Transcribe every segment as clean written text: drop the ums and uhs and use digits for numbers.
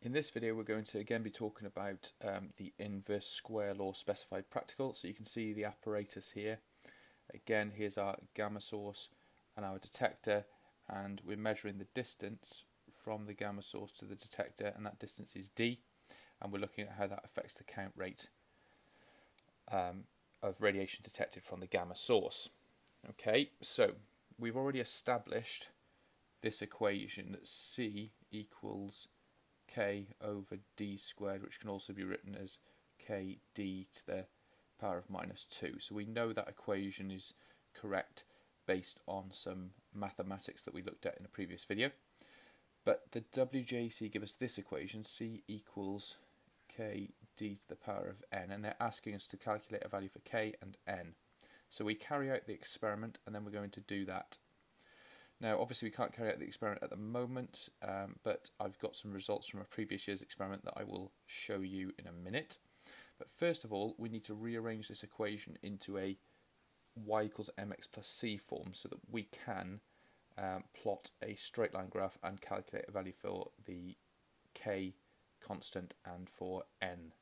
In this video we're going to again be talking about the inverse square law specified practical. So you can see the apparatus here. Again, here's our gamma source and our detector, and we're measuring the distance from the gamma source to the detector, and that distance is d, and we're looking at how that affects the count rate of radiation detected from the gamma source. Okay, so we've already established this equation that C equals k over d squared, which can also be written as kd to the power of minus 2. So we know that equation is correct based on some mathematics that we looked at in a previous video. But the WJEC give us this equation, C equals kd to the power of n, and they're asking us to calculate a value for k and n. So we carry out the experiment, and then we're going to do that. Now obviously we can't carry out the experiment at the moment, but I've got some results from a previous year's experiment that I will show you in a minute. But first of all, we need to rearrange this equation into a y equals mx plus c form so that we can plot a straight line graph and calculate a value for the k constant and for n.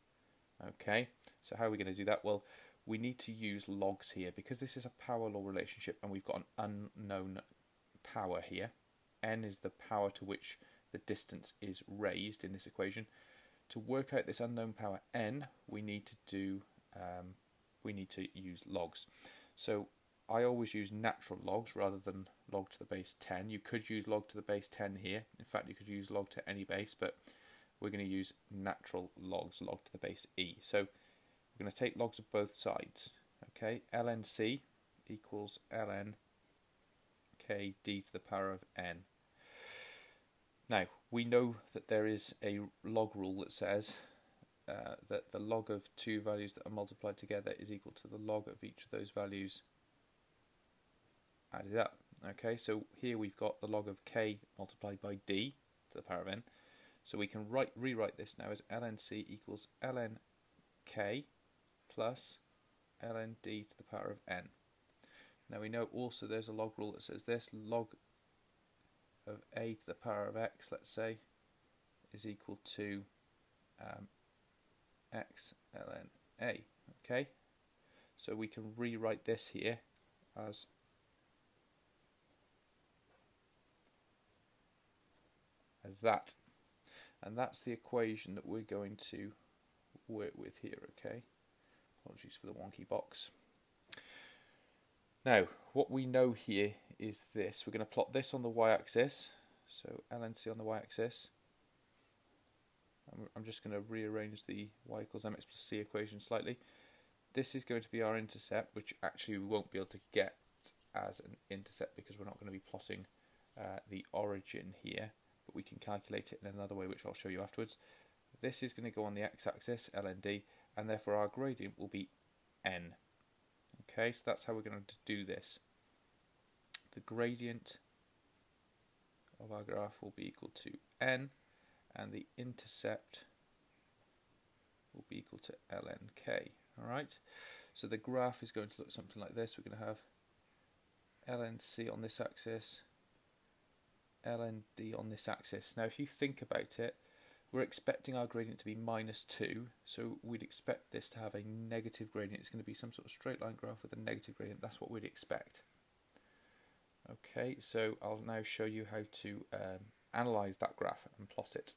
Okay, so how are we going to do that? Well, we need to use logs here because this is a power law relationship and we've got an unknown power here. N is the power to which the distance is raised in this equation. To work out this unknown power n, we need to use logs. So I always use natural logs rather than log to the base 10. You could use log to the base 10 here. In fact, you could use log to any base, but we're going to use natural logs, log to the base e. So we're going to take logs of both sides. Okay, ln c equals ln k d to the power of n. Now, we know that there is a log rule that says that the log of two values that are multiplied together is equal to the log of each of those values added up. Okay, so here we've got the log of k multiplied by d to the power of n. So we can rewrite this now as ln c equals ln k plus ln d to the power of n. Now we know also there's a log rule that says this log of a to the power of x, let's say, is equal to x ln a. Okay, so we can rewrite this here as that, and that's the equation that we're going to work with here. Okay, apologies for the wonky box. Now, what we know here is this. We're going to plot this on the y-axis, so ln c on the y-axis. I'm just going to rearrange the y equals mx plus c equation slightly. This is going to be our intercept, which actually we won't be able to get as an intercept because we're not going to be plotting the origin here, but we can calculate it in another way, which I'll show you afterwards. This is going to go on the x-axis, ln d, and therefore our gradient will be n. Okay, so that's how we're going to do this. The gradient of our graph will be equal to n, and the intercept will be equal to ln k. Alright, so the graph is going to look something like this. We're going to have ln c on this axis, ln d on this axis. Now if you think about it, we're expecting our gradient to be minus 2, so we'd expect this to have a negative gradient. It's going to be some sort of straight line graph with a negative gradient. That's what we'd expect. Okay, so I'll now show you how to analyse that graph and plot it.